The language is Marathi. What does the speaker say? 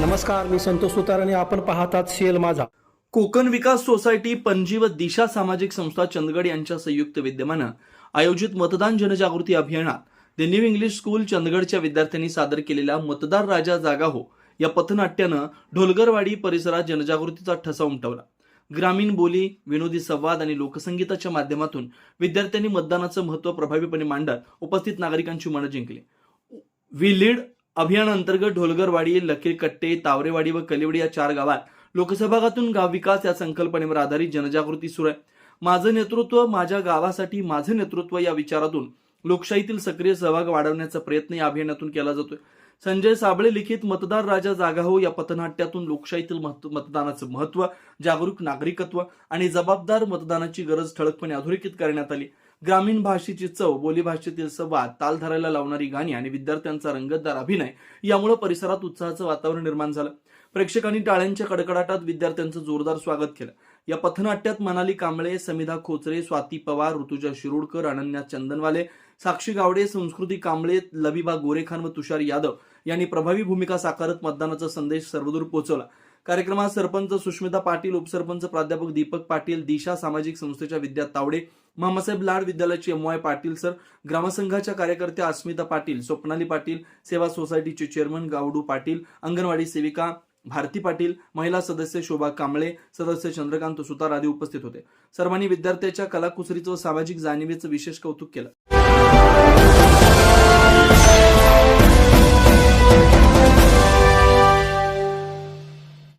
नमस्कार, मी संतोष सुतार आणि आपण पाहतात शेल माझा. कोकण विकास सोसायटी पणजी व दिशा सामाजिक संस्था चंदगड यांच्या संयुक्त विद्यमानं आयोजित मतदान जनजागृती अभियानात द न्यू इंग्लिश स्कूल चंदगडच्या विद्यार्थ्यांनी सादर केलेल्या मतदार राजा जागा हो या पथनाट्यानं ढोलगरवाडी परिसरात जनजागृतीचा ठसा उमटवला. ग्रामीण बोली, विनोदी संवाद आणि लोकसंगीताच्या माध्यमातून विद्यार्थ्यांनी मतदानाचं महत्त्व प्रभावीपणे मांडत उपस्थित नागरिकांची मनं जिंकली. वी लीड अभियानाअंतर्गत ढोलगरवाडी, लकीरकट्टे, तावरेवाडी व कलिवडी या 4 गावात लोकसहभागातून गाव विकास या संकल्पनेवर आधारित जनजागृती सुरू आहे. माझं नेतृत्व माझ्या गावासाठी माझं नेतृत्व या विचारातून लोकशाहीतील सक्रिय सहभाग वाढवण्याचा प्रयत्न या अभियानातून केला जातोय. संजय साबळे लिखित मतदार राजा जागा हो या पथनाट्यातून लोकशाहीतील मतदानाचं महत्त्व, जागरूक नागरिकत्व आणि जबाबदार मतदानाची गरज ठळकपणे अधोरेखित करण्यात आली. ग्रामीण भाषेची चव, बोलीभाषेतील संवाद, ताल धरायला लावणारी गाणी आणि विद्यार्थ्यांचा रंगतदार अभिनय यामुळे परिसरात उत्साहाचं वातावरण निर्माण झालं. प्रेक्षकांनी टाळ्यांच्या कडकडाटात विद्यार्थ्यांचं जोरदार स्वागत केलं. या पथनाट्यात मनाली कांबळे, समिधा खोचरे, स्वाती पवार, ऋतुजा शिरोडकर, अनन्या चंदनवाले, साक्षी गावडे, संस्कृती कांबळे, लबिबा गोरेखान व तुषार यादव यांनी प्रभावी भूमिका साकारत मतदानाचा संदेश सर्वदूर पोहोचवला. कार्यक्रमात सरपंच सुष्मिता पाटील, उपसरपंच प्राध्यापक दीपक पाटील, दिशा सामाजिक संस्थेच्या विद्या तावडे, मामासाहेब लाड विद्यालयाचे एम.वाय. पाटील सर, ग्रामसंघाच्या कार्यकर्त्या अस्मिता पाटील, स्वप्नाली पाटील, सेवा सोसायटीचे चेअरमन गावडू पाटील, अंगणवाडी सेविका भारती पाटील, महिला सदस्य शोभा कांबळे, सदस्य चंद्रकांत सुतार आदी उपस्थित होते. सर्वांनी विद्यार्थ्याच्या कलाकुसरीचं व सामाजिक जाणीवेचं विशेष कौतुक केलं.